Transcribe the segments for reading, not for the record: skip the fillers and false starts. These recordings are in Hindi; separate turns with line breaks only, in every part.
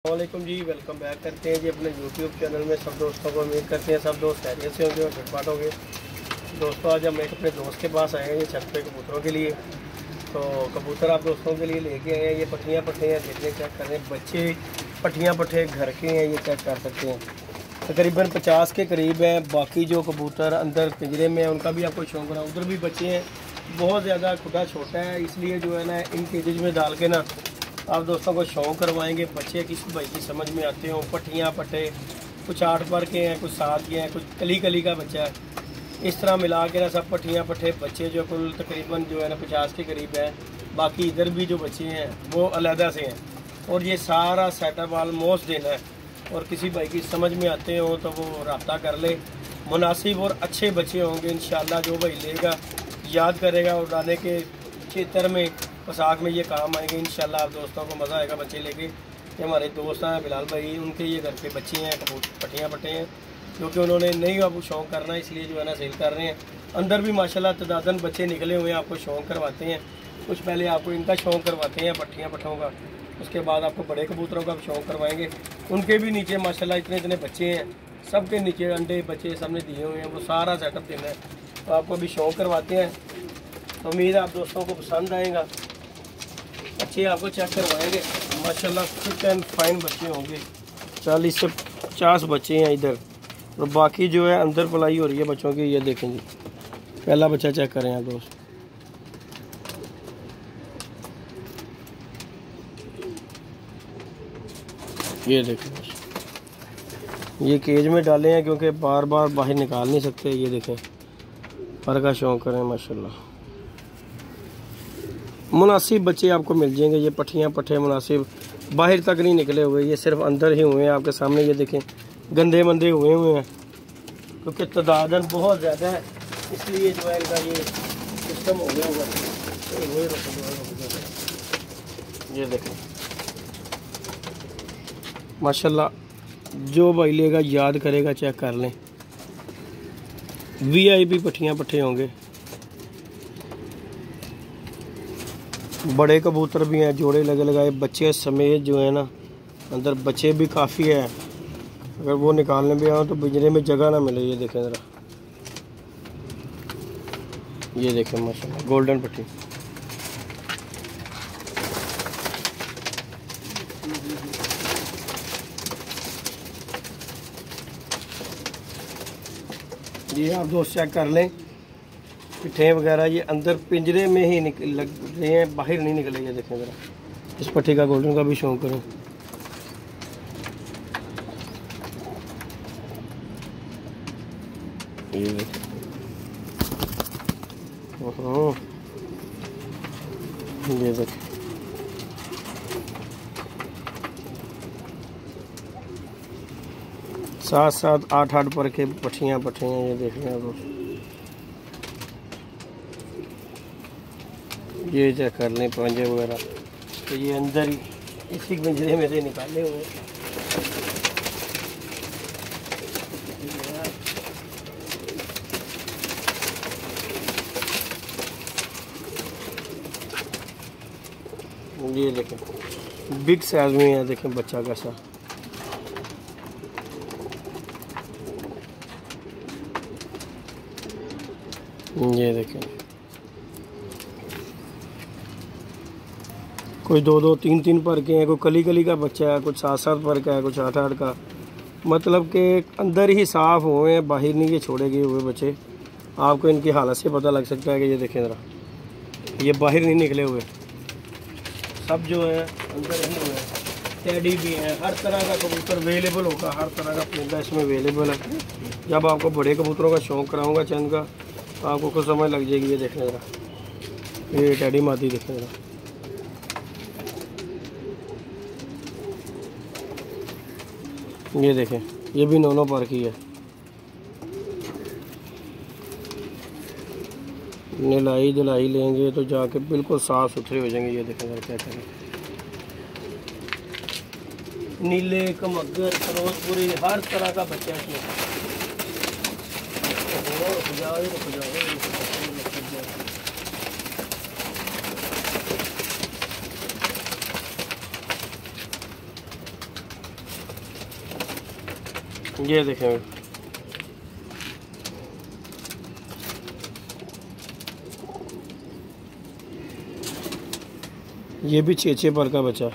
वालेकुम जी, वेलकम बैक करते हैं जी अपने यूट्यूब चैनल में। सब दोस्तों को उम्मीद करते हैं सब दोस्त खैरियत से होंगे और फिटफाट होंगे। दोस्तों आज हम एक अपने दोस्त के पास आए हैं ये छत पे कबूतरों के लिए। तो कबूतर आप दोस्तों के लिए लेके आए हैं। ये पट्टियाँ देखने चेक कर रहे हैं। बच्चे पट्टियाँ पट्टे घर के हैं, ये चेक कर सकते हैं। तकरीबन 50 के करीब हैं। बाकी जो कबूतर अंदर पिंजरे में है उनका भी आपको शौक रहा, उधर भी बच्चे हैं। बहुत ज़्यादा खुदा छोटा है, इसलिए जो है ना इन केजेज में डाल के ना आप दोस्तों को शौक करवाएंगे। बच्चे किस भाई की समझ में आते हो। पट्टियाँ पट्टे कुछ 8 पर के हैं, कुछ 7 के हैं, कुछ कली कली का बच्चा है। इस तरह मिला के ना सब पट्टियाँ पट्टे बच्चे जो कुल तकरीबन जो है ना 50 के करीब है। बाकी इधर भी जो बच्चे हैं वो अलहदा से हैं। और ये सारा सेटअप ऑलमोस्ट देना है। और किसी भाई की समझ में आते हो तो वो रब्ता कर ले। मुनासिब और अच्छे बच्चे होंगे इंशाल्लाह। जो भाई लेगा याद करेगा उड़ाने के क्षेत्र में पोशाक में ये काम आएंगे इंशाल्लाह। आप दोस्तों को मज़ा आएगा बच्चे लेके। ये हमारे दोस्त हैं बिलाल भाई, उनके ये घर के बच्चे हैं, पट्टियाँ पट्टे हैं, क्योंकि उन्होंने नहीं आपको शौक़ करना है इसलिए जो है ना सेल कर रहे हैं। अंदर भी माशाल्लाह तदादन बच्चे निकले हुए हैं, आपको शौक़ करवाते हैं। कुछ पहले आपको इनका शौक़ करवाते हैं पट्टियाँ पट्टों का, उसके बाद आपको बड़े कबूतरों का शौक़ करवाएंगे। उनके भी नीचे माशाल्लाह इतने इतने बच्चे हैं, सबके नीचे अंडे बच्चे सामने दिए हुए हैं। वो सारा सेटअप देना है तो आपको भी शौक़ करवाते हैं। तो उम्मीद है आप दोस्तों को पसंद आएगा। बच्चे आपको चेक करवाएंगे माशाल्लाह फिट एंड फाइन बच्चे होंगे। 40 से 50 बच्चे हैं इधर, और बाकी जो है अंदर पलाई हो रही है बच्चों की। ये देखें जी, पहला बच्चा चेक करें आप दोस्त। ये देखें, ये केज में डाले हैं क्योंकि बार बार बाहर निकाल नहीं सकते। ये देखें, पर का शौक़ करें माशाल्लाह। मुनासिब बच्चे आपको मिल जाएंगे। ये पट्टियाँ पट्टे मुनासिब, बाहर तक नहीं निकले हुए, ये सिर्फ अंदर ही हुए हैं आपके सामने। ये देखें गंदे मंदे हुए हैं क्योंकि तदादन बहुत ज़्यादा है, इसलिए जो है इनका ये सिस्टम हो गया हुआ है। ये देखें माशाल्लाह, जो भाई लेगा याद करेगा चेक कर लें। VIP पट्टियाँ पट्टे होंगे। बड़े कबूतर भी हैं, जोड़े लगे लगाए बच्चे समेत जो है ना, अंदर बच्चे भी काफ़ी हैं। अगर वो निकालने भी आओ तो पिंजरे में जगह ना मिले। ये देखें ज़रा, ये देखें माशाल्लाह गोल्डन पट्टी। ये आप दोस्त चेक कर लें, पिट्ठे वगैरह ये अंदर पिंजरे में ही लग रहे हैं, बाहर नहीं निकले। ये देखें ज़रा, इस पट्टी का गोल्डन का भी शौक़ करें। ये देखें, ये देखें, 7-7 8-8 पर के पट्टियाँ पट्टे हैं। ये देख रहे हैं दोस्त, ये चेक कर लें पंजे वगैरह। तो ये अंदर ही इसी पिंजरे में से निकाले हुए। ये देखें बिग साइज में है, देखें बच्चा कैसा। ये देखें कोई 2-2 3-3 पर के हैं, कोई कली कली का बच्चा है, कुछ 7-7 पर का है, कुछ 8-8 का। मतलब कि अंदर ही साफ़ हुए हैं, बाहर नहीं ये छोड़े गए हुए बच्चे। आपको इनकी हालत से पता लग सकता है कि ये देखें ज़रा, ये बाहर नहीं निकले हुए, सब जो है अंदर ही हुए हैं। टेडी भी हैं, हर तरह का कबूतर अवेलेबल होगा, हर तरह का परिंदा इसमें अवेलेबल है। जब आपको बड़े कबूतरों का शौक़ कराऊँगा चंद का तो आपको कुछ समझ लग जाएगी। ये देखें ज़रा, ये टेडी मादी देखें ज़रा। ये देखें, ये भी 9 पर की है। नलाई धुलाई लेंगे तो जाके बिल्कुल साफ़ सुथरे हो जाएंगे। ये देखें क्या करें, नीले कमगर फिरोजपुरी हर तरह का बच्चा इसमें। ये देखें, ये भी 6 पर का बच्चा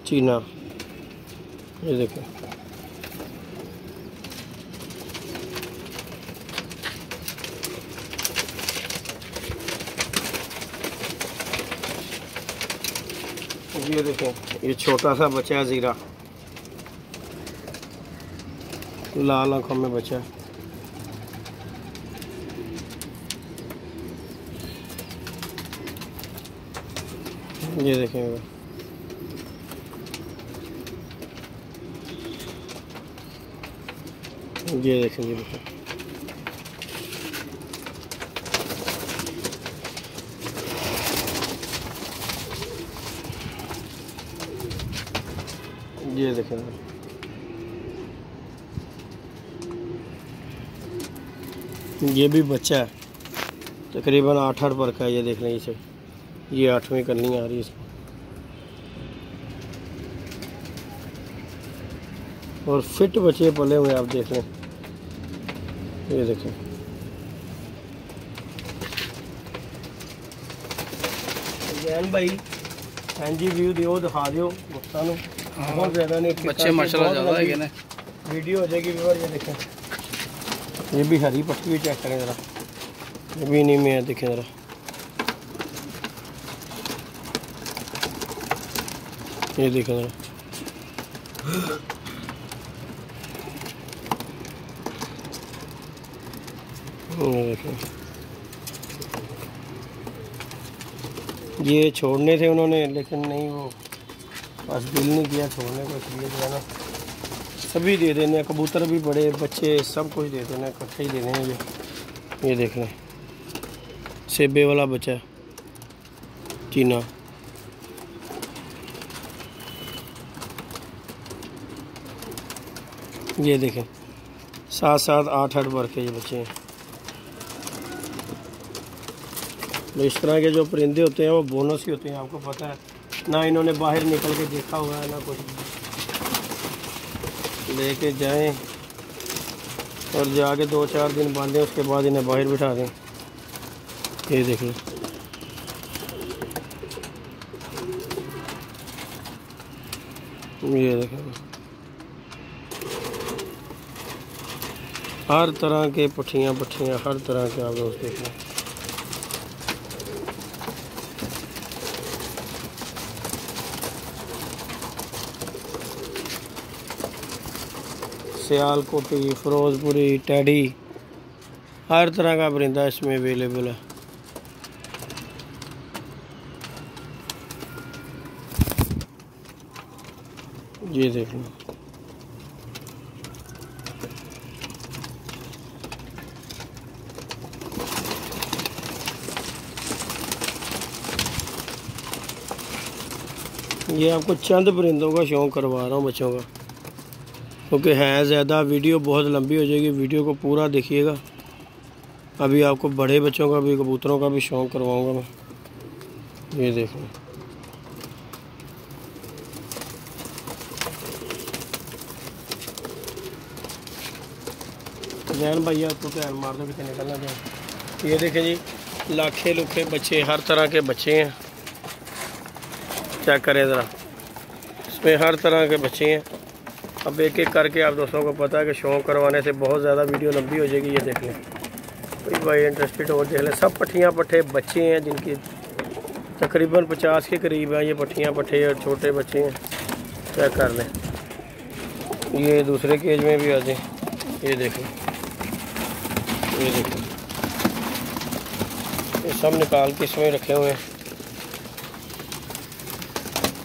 चीना। ये देखें, ये देखें, ये छोटा सा बच्चा है ज़ीरा, लाल आंखों में बच्चा है। ये देखें, ये देखें, ये देखें, ये देखें, ये भी बच्चा है, तकरीबन 8 पर का है। ये देख लें, इसे ये 8वीं करनी आ रही है इसको। और फिट बच्चे पले हुए आप देख लें, ये देखें। जैन भाई हाँ जी व्यू दियो, दिखा दियो दोस्तों को। बहुत ज़्यादा नहीं,
बच्चे माशाल्लाह ज़्यादा है ना,
वीडियो हो जाएगी व्यूअर। ये देखें, ये भी हरी पट्टी भी चेक करें ज़रा, ये भी नहीं में है, देखें ज़रा। ये देखें ज़रा, ये छोड़ने थे उन्होंने, लेकिन नहीं, वो बस दिल नहीं किया छोड़ने को, इसलिए जो है ना सभी दे देने, कबूतर भी बड़े बच्चे सब कुछ दे देने, इकट्ठे ही दे देंगे। ये देख लें, सेबे वाला बच्चा चीना। ये देखें, 7-7 8-8 भर के ये बच्चे हैं। इस तरह के जो परिंदे होते हैं वो बोनस ही होते हैं, आपको पता है ना। इन्होंने बाहर निकल के देखा हुआ है ना कुछ, लेके जाएं और जाके 2-4 दिन बांधें, उसके बाद इन्हें बाहर बिठा दें। ये देख लो, ये देखें, हर तरह के पट्टियाँ हर तरह के आप दोस्त देख लें। सियालकोटी, फिरोजपुरी, टैडी, हर तरह का परिंदा इसमें अवेलेबल है। ये देख लो, ये आपको चंद परिंदों का शौक़ करवा रहा हूँ बच्चों का, क्योंकि है ज़्यादा, वीडियो बहुत लंबी हो जाएगी। वीडियो को पूरा देखिएगा। अभी आपको बड़े बच्चों का भी, कबूतरों का भी शौक़ करवाऊँगा मैं। ये देखो, जैन भाई आपको ध्यान मार दो कितने निकलना जाए। ये देखें जी, लाखे लुखे बच्चे, हर तरह के बच्चे हैं। चेक करें ज़रा, इसमें हर तरह के बच्चे हैं। अब एक एक करके आप दोस्तों को पता है कि शौक़ करवाने से बहुत ज़्यादा वीडियो लंबी हो जाएगी। ये देख लें, कोई भाई इंटरेस्टेड हो देख लें। सब पट्टियाँ पट्टे बच्चे हैं, जिनकी तकरीबन 50 के करीब हैं। ये पट्टियाँ पट्टे और छोटे बच्चे हैं, चेक कर लें। ये दूसरे केज में भी आ जाए, ये देखें, ये देखें, ये सब निकाल के इसमें रखे हुए हैं।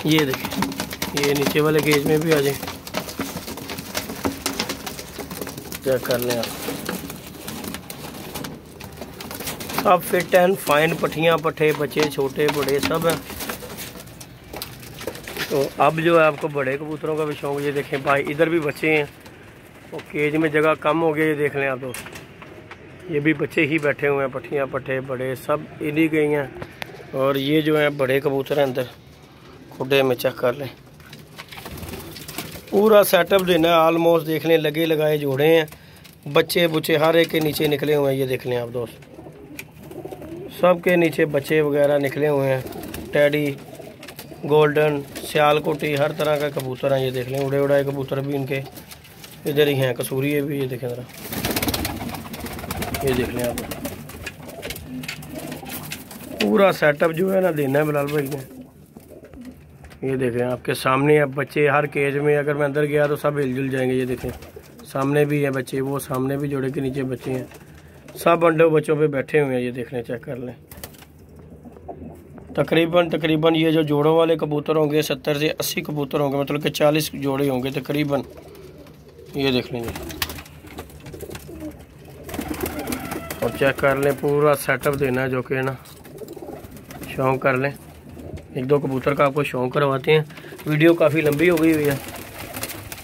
ये देखें, ये नीचे वाले केज में भी आ जाए, चेक कर लें आप। सब फिट एंड फाइन पट्टियाँ पट्टे, बच्चे छोटे बड़े सब हैं। तो अब जो है आपको बड़े कबूतरों का भी शौक़। ये देखें भाई, इधर भी बच्चे हैं और केज में जगह कम हो गई। ये देख लें आप दोस्त, ये भी बच्चे ही बैठे हुए हैं, पट्टियाँ पट्टे बड़े सब इन्हीं गई हैं। और ये जो है बड़े कबूतर हैं अंदर खुडे में, चेक कर लें। पूरा सेटअप देना है ऑलमोस्ट। देख लें लगे लगाए जोड़े हैं, बच्चे बुच्चे हर एक के नीचे निकले हुए हैं। ये देख लें आप दोस्त, सब के नीचे बच्चे वगैरह निकले हुए हैं। टैडी, गोल्डन, सियालकोटी, हर तरह का कबूतर हैं। ये देख लें उड़े उड़ाए कबूतर भी इनके इधर ही हैं। कसूरी भी, ये देखें ज़रा, ये देख लें आप। पूरा सेटअप जो है ना देना है बिलाल भाई को। ये देखें आपके सामने अब बच्चे हर केज में, अगर मैं अंदर गया तो सब हिलजुल जाएंगे। ये देखें सामने भी है बच्चे, वो सामने भी जोड़े के नीचे बच्चे हैं, सब अंडे बच्चों पे बैठे हुए हैं। ये देख लें, चेक कर लें। तकरीबन ये जो जोड़ों वाले कबूतर होंगे 70 से 80 कबूतर होंगे, मतलब कि 40 जोड़े होंगे तकरीबन। ये देख लेंगे और चेक कर लें। पूरा सेटअप देना है जो कि ना शौक कर लें। एक दो कबूतर का आपको शौक करवाते हैं। वीडियो काफ़ी लंबी हो गई हुई है।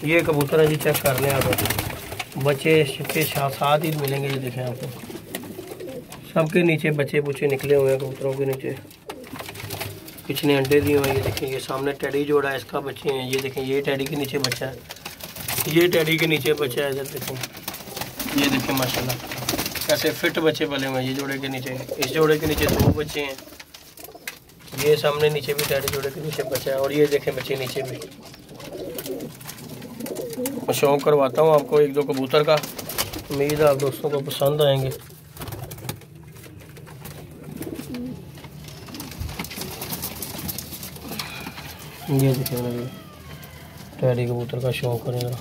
ये कबूतर है जी, चेक कर लें आप। बच्चे के साथ ही मिलेंगे। ये देखें आपको, सबके नीचे बच्चे बुच्चे निकले हुए हैं कबूतरों के नीचे। पिछले अंडे दिए हुए हैं। ये देखें, ये सामने टैडी जोड़ा है, इसका बच्चे हैं। ये देखें, ये टैडी के नीचे बच्चा है, ये टैडी के नीचे बच्चा है। इधर देखें, ये देखें माशाल्लाह कैसे फिट बच्चे पले हुए हैं। ये जोड़े के नीचे, इस जोड़े के नीचे 2 बच्चे हैं। ये सामने नीचे भी टैडी जोड़े के नीचे बच्चा है, और ये देखें बच्चे नीचे भी। मैं शौक करवाता हूँ आपको एक दो कबूतर का। उम्मीद है आप दोस्तों को पसंद आएंगे। ये देखें मेरे टैडी कबूतर का शौक करेगा।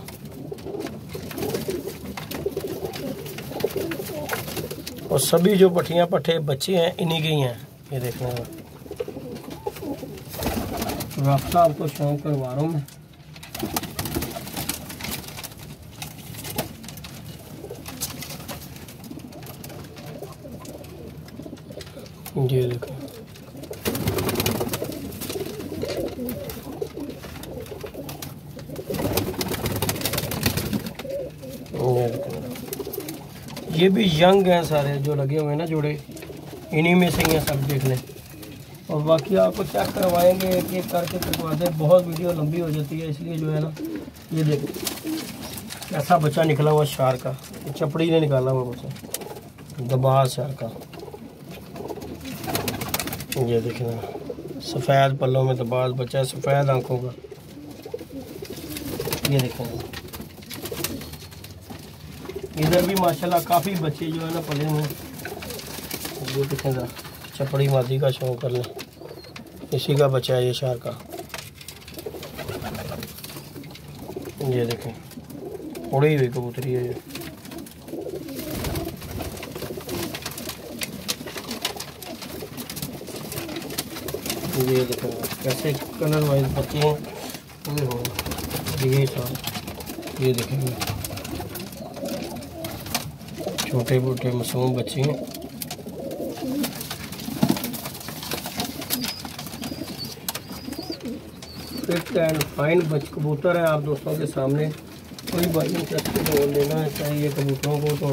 और सभी जो पट्टियाँ पट्टे बच्चे हैं इन्हीं के ही हैं। ये देखने का रास्ता आपको शौक करवा रहा हूँ मैं। ये देखो, ये भी यंग हैं सारे जो लगे हुए हैं ना जोड़े, इन्हीं में से ही हैं सब। देख लें और बाकी आपको चेक करवाएंगे, एक एक करके करवाते हैं। बहुत वीडियो लंबी हो जाती है, इसलिए जो है ना, ये देखो ऐसा बच्चा निकला हुआ शार का। ये चपड़ी ने निकाला हुआ बच्चा, दबाज शार का। ये देखना, सफ़ेद पल्लों में दबाज बच्चा है, सफ़ेद आंखों का। ये देखें, इधर भी माशाल्लाह काफ़ी बच्चे जो है ना पले हुए। ये देखें, चपड़ी मादी का शौक कर लें, इसी का बच्चा है ये शार का। ये देखें उड़ी हुई कबूतरी है ये। ये देखें कैसे कलर वाइज बच्चे हैं। ये देखेंगे छोटे मोटे मासूम बच्चे हैं। फिट एंड फाइन कबूतर है आप दोस्तों के सामने। कोई भाई इंटरेस्टेड हो लेना चाहिए कबूतरों को तो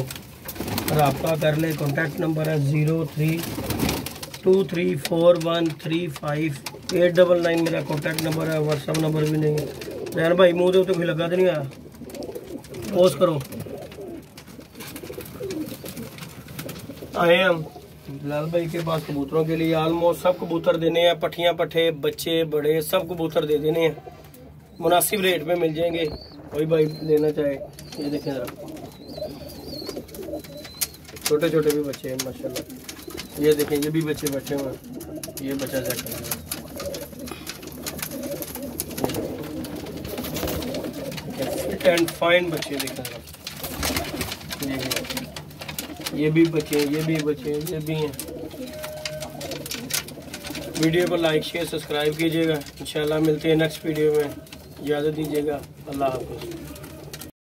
रब्ता कर ले। कॉन्टैक्ट नंबर है 0323413589 मेरा कॉन्टैक्ट नंबर है। व्हाट्सअप नंबर भी नहीं है। रैन भाई मुँह दे तो कोई लगा तो नहीं आया, पोस्ट करो। आए हम बिलाल भाई के पास कबूतरों के लिए ऑलमोस्ट सब कबूतर देने हैं। पट्टियाँ पट्टे बच्चे बड़े सब कबूतर दे देने हैं, मुनासिब रेट में मिल जाएंगे। कोई भाई लेना चाहे। ये देखें जरा, छोटे छोटे भी बच्चे हैं माशाल्लाह। ये देखें, ये भी बच्चे बैठे हुए हैं। ये बच्चा चेक करें, फिट एंड फाइन बच्चे देखें। ये भी बच्चे हैं, ये भी बच्चे हैं, ये भी हैं। वीडियो को लाइक शेयर सब्सक्राइब कीजिएगा। इंशाल्लाह मिलते हैं नेक्स्ट वीडियो में। इजाज़त दीजिएगा। अल्लाह हाफ़िज़।